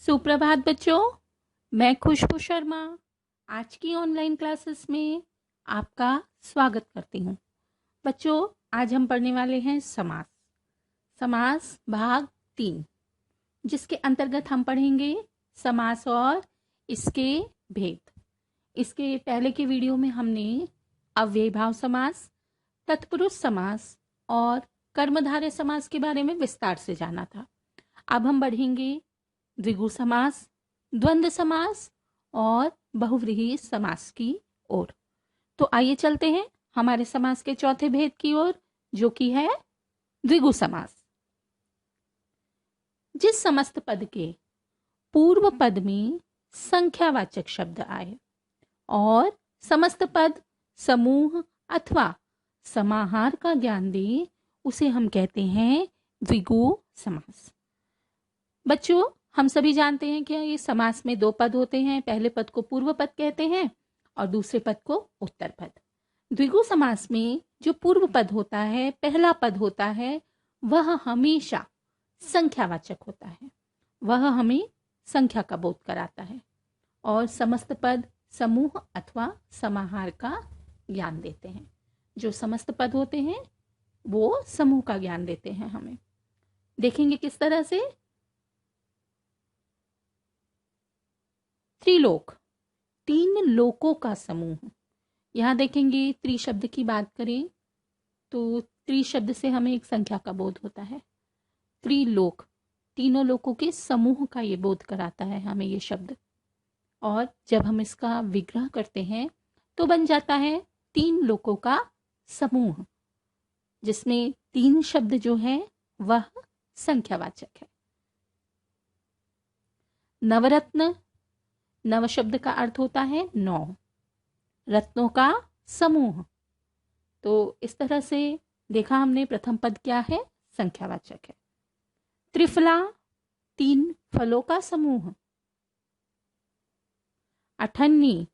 सुप्रभात बच्चों, मैं खुशबू शर्मा आज की ऑनलाइन क्लासेस में आपका स्वागत करती हूँ। बच्चों, आज हम पढ़ने वाले हैं समास। समास भाग 3, जिसके अंतर्गत हम पढ़ेंगे समास और इसके भेद। इसके पहले के वीडियो में हमने अव्ययभाव समास, तत्पुरुष समास और कर्मधारय समास के बारे में विस्तार से जाना था। अब हम बढ़ेंगे द्विगु समास, द्वंद्व समास और बहुव्रीहि समास की ओर। तो आइए चलते हैं हमारे समास के चौथे भेद की ओर, जो कि है द्विगु समास। जिस समस्त पद के पूर्व पद में संख्यावाचक शब्द आए और समस्त पद समूह अथवा समाहार का ज्ञान दे, उसे हम कहते हैं द्विगु समास। बच्चों, हम सभी जानते हैं कि ये समास में दो पद होते हैं। पहले पद को पूर्व पद कहते हैं और दूसरे पद को उत्तर पद। द्विगु समास में जो पूर्व पद होता है, पहला पद होता है, वह हमेशा संख्यावाचक होता है। वह हमें संख्या का बोध कराता है और समस्त पद समूह अथवा समाहार का ज्ञान देते हैं। जो समस्त पद होते हैं वो समूह का ज्ञान देते हैं हमें। देखेंगे किस तरह से। त्रिलोक, 3 लोकों का समूह। यहां देखेंगे त्रि शब्द की बात करें तो त्रि शब्द से हमें एक संख्या का बोध होता है। त्रिलोक, तीनों लोकों के समूह का ये बोध कराता है हमें ये शब्द। और जब हम इसका विग्रह करते हैं तो बन जाता है 3 लोकों का समूह, जिसमें 3 शब्द जो है वह संख्यावाचक है। नवरत्न, नव शब्द का अर्थ होता है 9, रत्नों का समूह। तो इस तरह से देखा हमने, प्रथम पद क्या है, संख्यावाचक है। त्रिफला, 3 फलों का समूह। अठन्नी,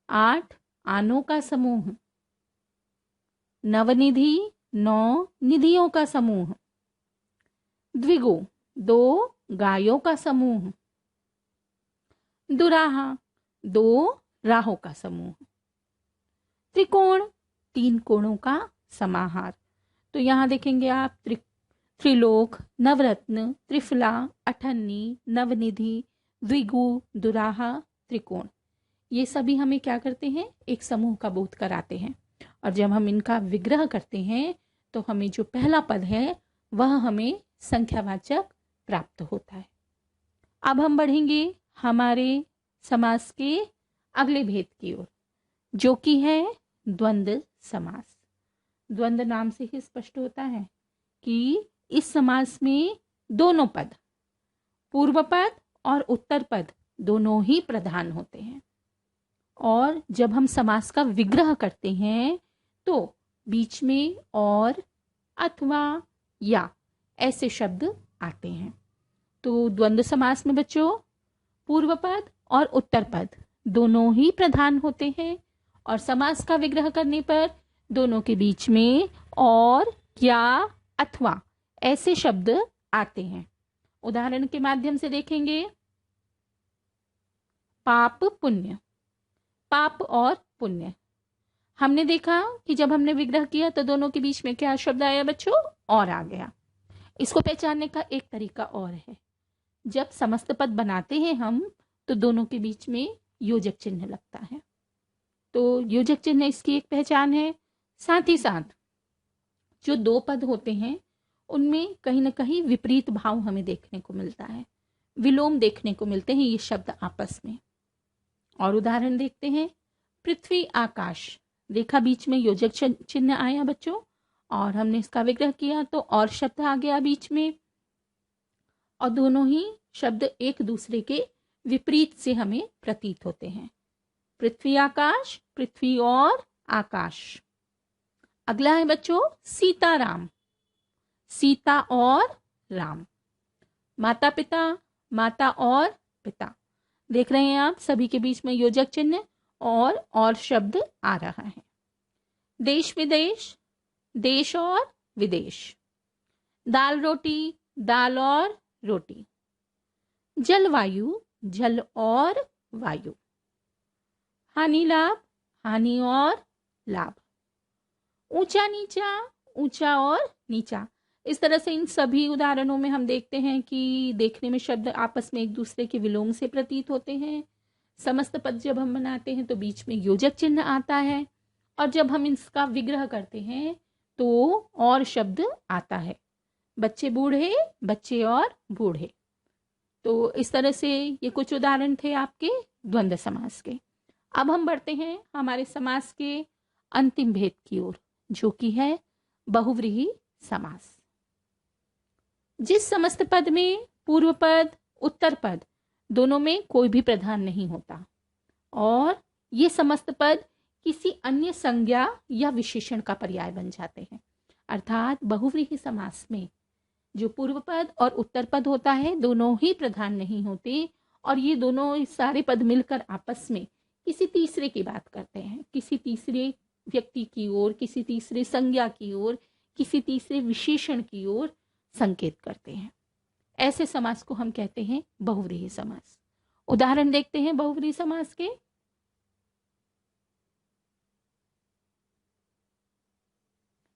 8 आनों का समूह। नवनिधि, 9 निधियों का समूह। द्विगु, 2 गायों का समूह। दुराहा, 2 राहों का समूह। त्रिकोण, 3 कोणों का समाहार। तो यहां देखेंगे आप त्रिलोक, नवरत्न, त्रिफला, अठन्नी, नवनिधि, द्विगु, दुराहा, त्रिकोण, ये सभी हमें क्या करते हैं, एक समूह का बोध कराते हैं। और जब हम इनका विग्रह करते हैं तो हमें जो पहला पद है वह हमें संख्यावाचक प्राप्त होता है। अब हम बढ़ेंगे हमारे समास के अगले भेद की ओर, जो कि है द्वंद्व समास। द्वंद्व नाम से ही स्पष्ट होता है कि इस समास में दोनों पद, पूर्व पद और उत्तर पद, दोनों ही प्रधान होते हैं। और जब हम समास का विग्रह करते हैं तो बीच में और, अथवा, या ऐसे शब्द आते हैं। तो द्वंद्व समास में बच्चों पूर्व पद और उत्तर पद दोनों ही प्रधान होते हैं और समास का विग्रह करने पर दोनों के बीच में और, या, अथवा ऐसे शब्द आते हैं। उदाहरण के माध्यम से देखेंगे। पाप पुण्य, पाप और पुण्य। हमने देखा कि जब हमने विग्रह किया तो दोनों के बीच में क्या शब्द आया बच्चों, और आ गया। इसको पहचानने का एक तरीका और है, जब समस्त पद बनाते हैं हम तो दोनों के बीच में योजक चिन्ह लगता है। तो योजक चिन्ह इसकी एक पहचान है। साथ ही साथ जो दो पद होते हैं उनमें कहीं ना कहीं विपरीत भाव हमें देखने को मिलता है, विलोम देखने को मिलते हैं ये शब्द आपस में। और उदाहरण देखते हैं। पृथ्वी आकाश, देखा बीच में योजक चिन्ह आया बच्चों, और हमने इसका विग्रह किया तो और शब्द आ गया बीच में, और दोनों ही शब्द एक दूसरे के विपरीत से हमें प्रतीत होते हैं। पृथ्वी आकाश, पृथ्वी और आकाश। अगला है बच्चों सीताराम, सीता और राम। माता पिता, माता और पिता। देख रहे हैं आप सभी के बीच में योजक चिन्ह और शब्द आ रहा है। देश विदेश, देश और विदेश। दाल रोटी, दाल और रोटी। जलवायु, जल और वायु। हानि लाभ, हानि और लाभ। ऊंचा नीचा, ऊंचा और नीचा। इस तरह से इन सभी उदाहरणों में हम देखते हैं कि देखने में शब्द आपस में एक दूसरे के विलोम से प्रतीत होते हैं। समस्त पद जब हम बनाते हैं तो बीच में योजक चिन्ह आता है, और जब हम इसका विग्रह करते हैं तो और शब्द आता है। बच्चे बूढ़े, बच्चे और बूढ़े। तो इस तरह से ये कुछ उदाहरण थे आपके द्वंद्व समास के। अब हम बढ़ते हैं हमारे समास के अंतिम भेद की ओर, जो कि है बहुव्रीहि समास। जिस समस्त पद में पूर्व पद, उत्तर पद दोनों में कोई भी प्रधान नहीं होता, और ये समस्त पद किसी अन्य संज्ञा या विशेषण का पर्याय बन जाते हैं। अर्थात बहुव्रीहि समास में जो पूर्व पद और उत्तर पद होता है दोनों ही प्रधान नहीं होते, और ये दोनों सारे पद मिलकर आपस में किसी तीसरे की बात करते हैं, किसी तीसरे व्यक्ति की ओर, किसी तीसरे संज्ञा की ओर, किसी तीसरे विशेषण की ओर संकेत करते हैं। ऐसे समास को हम कहते हैं बहुव्रीहि समास। उदाहरण देखते हैं बहुव्रीहि समास के।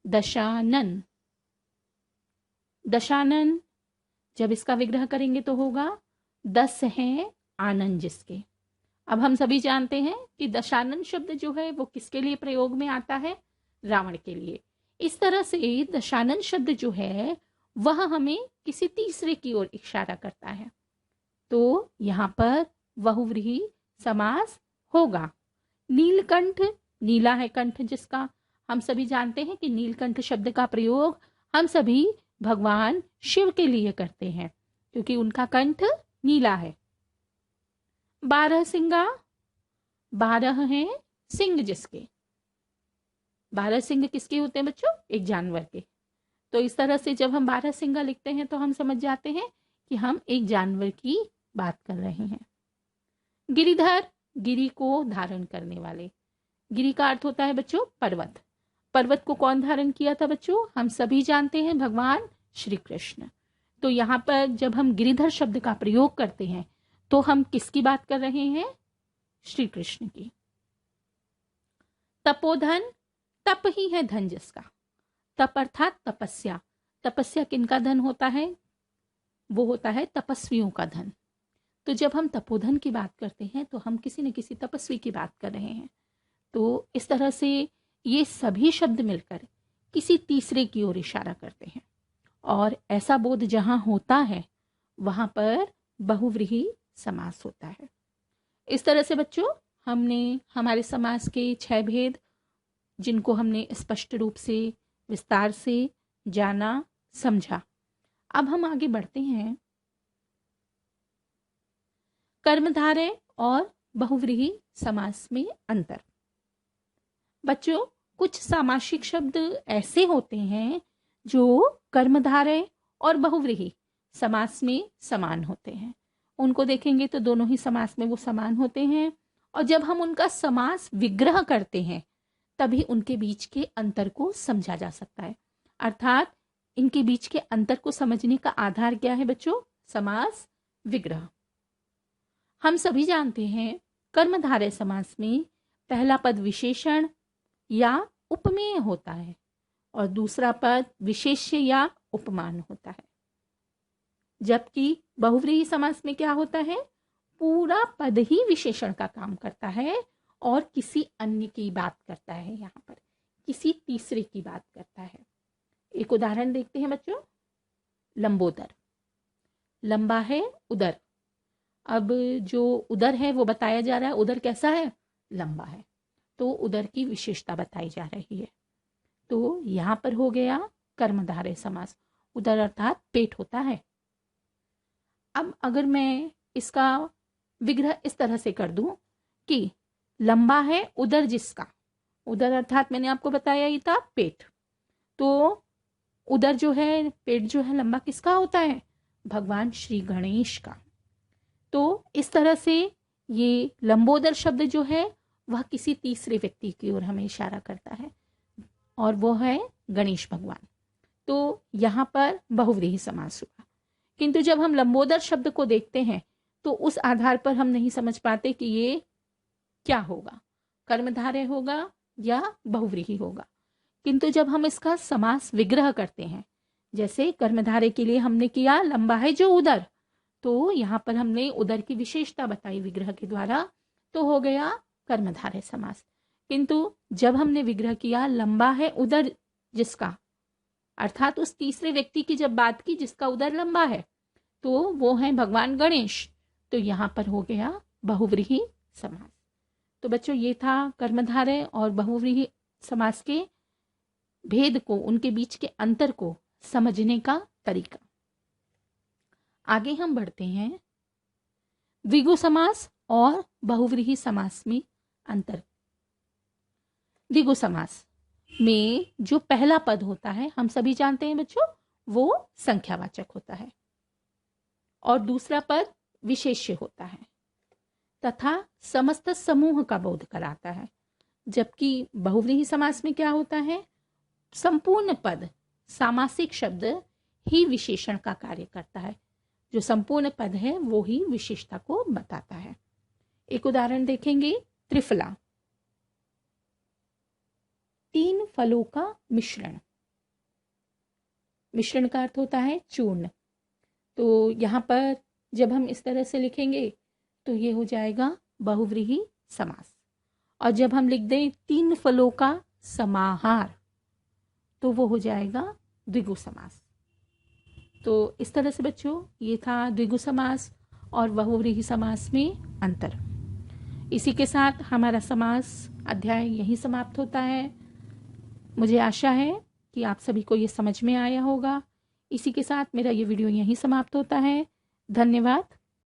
दशानन। दशानन जब इसका विग्रह करेंगे तो होगा 10 हैं आनन जिसके। अब हम सभी जानते हैं कि दशानन शब्द जो है वो किसके लिए प्रयोग में आता है? रावण के लिए। इस तरह से दशानन शब्द जो है वह हमें किसी तीसरे की ओर इशारा करता है, तो यहाँ पर बहुव्रीहि समास होगा। नीलकंठ, नीला है कंठ जिसका। हम सभी जानते हैं कि नीलकंठ शब्द का प्रयोग हम सभी भगवान शिव के लिए करते हैं, क्योंकि उनका कंठ नीला है। 12 सिंगा, 12 हैं सिंह जिसके। 12 सिंह किसके होते हैं बच्चों? एक जानवर के। तो इस तरह से जब हम 12 सिंगा लिखते हैं तो हम समझ जाते हैं कि हम एक जानवर की बात कर रहे हैं। गिरिधर, गिरि को धारण करने वाले। गिरि का अर्थ होता है बच्चों पर्वत। पर्वत को कौन धारण किया था बच्चों? हम सभी जानते हैं भगवान श्री कृष्ण। तो यहाँ पर जब हम गिरिधर शब्द का प्रयोग करते हैं तो हम किसकी बात कर रहे हैं? श्री कृष्ण की। तपोधन, तप ही है धन जिसका। तप अर्थात तपस्या। तपस्या किनका धन होता है? वो होता है तपस्वियों का धन। तो जब हम तपोधन की बात करते हैं तो हम किसी न किसी तपस्वी की बात कर रहे हैं। तो इस तरह से ये सभी शब्द मिलकर किसी तीसरे की ओर इशारा करते हैं, और ऐसा बोध जहां होता है वहां पर बहुव्रीहि समास होता है। इस तरह से बच्चों हमने हमारे समास के 6 भेद, जिनको हमने स्पष्ट रूप से विस्तार से जाना, समझा। अब हम आगे बढ़ते हैं कर्मधारय और बहुव्रीहि समास में अंतर। बच्चों कुछ सामासिक शब्द ऐसे होते हैं जो कर्मधारय और बहुव्रीहि समास में समान होते हैं। उनको देखेंगे तो दोनों ही समास में वो समान होते हैं, और जब हम उनका समास विग्रह करते हैं तभी उनके बीच के अंतर को समझा जा सकता है। अर्थात इनके बीच के अंतर को समझने का आधार क्या है बच्चों? समास विग्रह। हम सभी जानते हैं कर्मधारय समास में पहला पद विशेषण या उपमेय होता है और दूसरा पद विशेष्य या उपमान होता है, जबकि बहुव्रीहि समास में क्या होता है? पूरा पद ही विशेषण का काम करता है और किसी अन्य की बात करता है। यहाँ पर किसी तीसरे की बात करता है। एक उदाहरण देखते हैं बच्चों। लंबोदर, लंबा है उदर। अब जो उदर है वो बताया जा रहा है, उदर कैसा है? लंबा है, तो उदर की विशेषता बताई जा रही है। तो यहाँ पर हो गया कर्मधारय समास। उदर अर्थात पेट होता है। अब अगर मैं इसका विग्रह इस तरह से कर दूं कि लंबा है उदर जिसका, उदर अर्थात मैंने आपको बताया ही था पेट, तो उदर जो है, पेट जो है, लंबा किसका होता है? भगवान श्री गणेश का। तो इस तरह से ये लंबोदर शब्द जो है वह किसी तीसरे व्यक्ति की ओर हमें इशारा करता है, और वो है गणेश भगवान। तो यहाँ पर बहुव्रीहि समास हुआ। किंतु जब हम लंबोदर शब्द को देखते हैं तो उस आधार पर हम नहीं समझ पाते कि ये क्या होगा, कर्मधारय होगा या बहुव्रीहि होगा। किंतु जब हम इसका समास विग्रह करते हैं, जैसे कर्मधारय के लिए हमने किया लंबा है जो उदर, तो यहाँ पर हमने उदर की विशेषता बताई विग्रह के द्वारा, तो हो गया कर्मधारय समास। किंतु जब हमने विग्रह किया लंबा है उदर जिसका, अर्थात उस तीसरे व्यक्ति की जब बात की जिसका उदर लंबा है, तो वो है भगवान गणेश, तो यहाँ पर हो गया बहुव्रीहि समास। तो बच्चों ये था कर्मधारय और बहुव्रीहि समास के भेद को, उनके बीच के अंतर को समझने का तरीका। आगे हम बढ़ते हैं द्विगु समास और बहुव्रीहि समास में अंतर। द्विगु समास में जो पहला पद होता है हम सभी जानते हैं बच्चों, वो संख्यावाचक होता है और दूसरा पद विशेष्य होता है तथा समस्त समूह का बोध कराता है। जबकि बहुव्रीहि समास में क्या होता है, संपूर्ण पद सामासिक शब्द ही विशेषण का कार्य करता है, जो संपूर्ण पद है वो ही विशेषता को बताता है। एक उदाहरण देखेंगे, त्रिफला, 3 फलों का मिश्रण। मिश्रण का अर्थ होता है चूर्ण। तो यहाँ पर जब हम इस तरह से लिखेंगे तो ये हो जाएगा बहुव्रीहि समास। और जब हम लिख दें 3 फलों का समाहार, तो वो हो जाएगा द्विगु समास। तो इस तरह से बच्चों ये था द्विगु समास और बहुव्रीहि समास में अंतर। इसी के साथ हमारा समास अध्याय यहीं समाप्त होता है। मुझे आशा है कि आप सभी को ये समझ में आया होगा। इसी के साथ मेरा ये वीडियो यहीं समाप्त होता है। धन्यवाद।